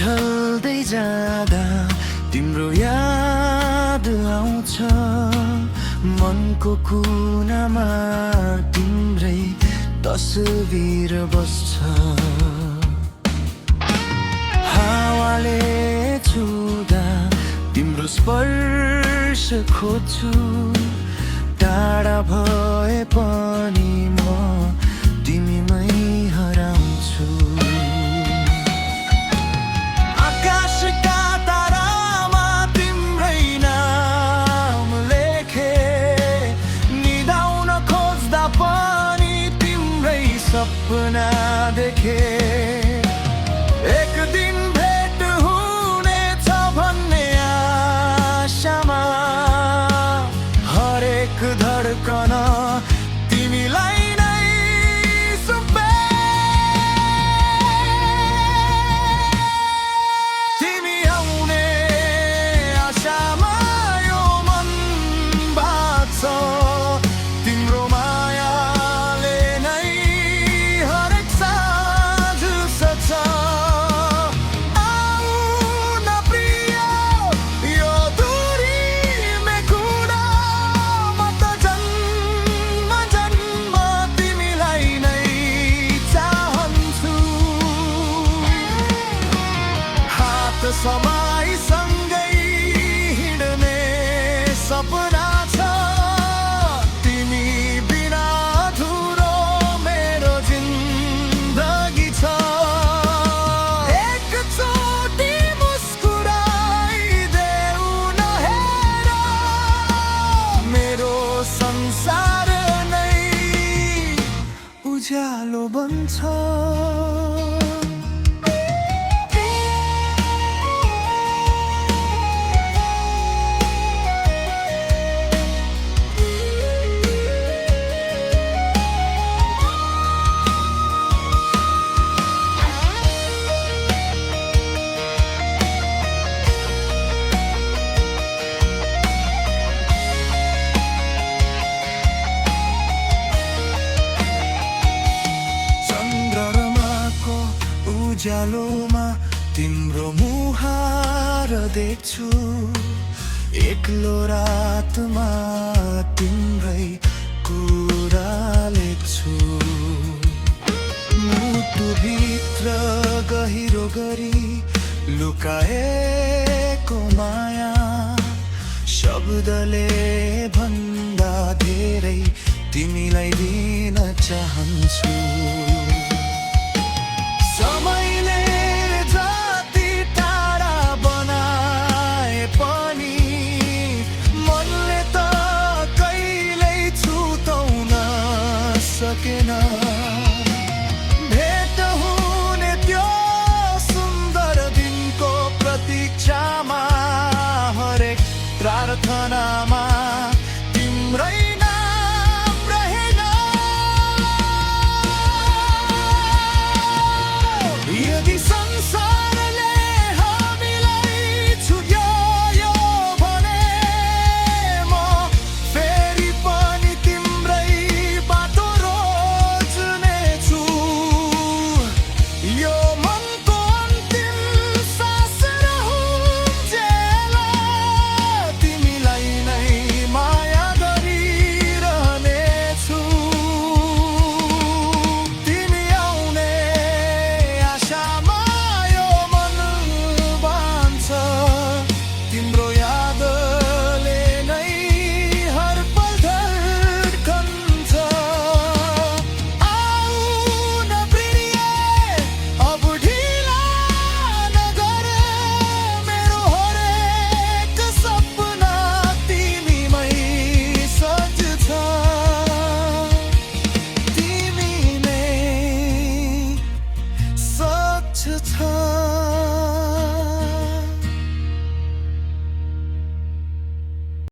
ढल्दै जाँदा तिम्रो याद आउँछ, मनको कुनामा तिम्रै तस्बिर बस्छ। हावाले छुँदा तिम्रो स्पर्श खोज्छु, टाढा भए पनि म तिमीमै हराउँछु। आकाशका तारामा तिम्रै नाम लेखे, निदाउन खोज्दा पनि तिम्रै सपना देखे। एक दिन भेट हुनेछ भन्ने आशामा, हरेक धड्कन तिमीलाई नै सुम्पे। तिमी आउने आशामा यो मन बाँच्छ, तिम्रो मायाले नै हरेक साँझ सच्छ। आऊ न प्रिय यो दूरी मेकुदा, म त जन्म जन्म तिमीलाई नै चाहन्छु। हात समाई सँगै हिँड्ने सपना छ, तिमी बिना अधुरो मेरो जिन्दगी छ। एकचोटि मुस्कुराइदेऊ न हेर, मेरो संसार नै उज्यालो बन्छ। चन्द्रमाको उज्यालोमा तिम्रो मुहार देख्छु, एक्लो रातमा तिम्रै कुरा लेख्छु। मुटुभित्र गहिरो गरी लुकाएको माया, शब्दले भन्दा धेरै तिमीलाई दिन चाहन्छु। समयले जति टाढा बनाए पनि मनले त कहिल्यै छुटाउन सकेन। भेट हुने त्यो सुन्दर दिनको प्रतीक्षामा, हरेक प्रार्थनामा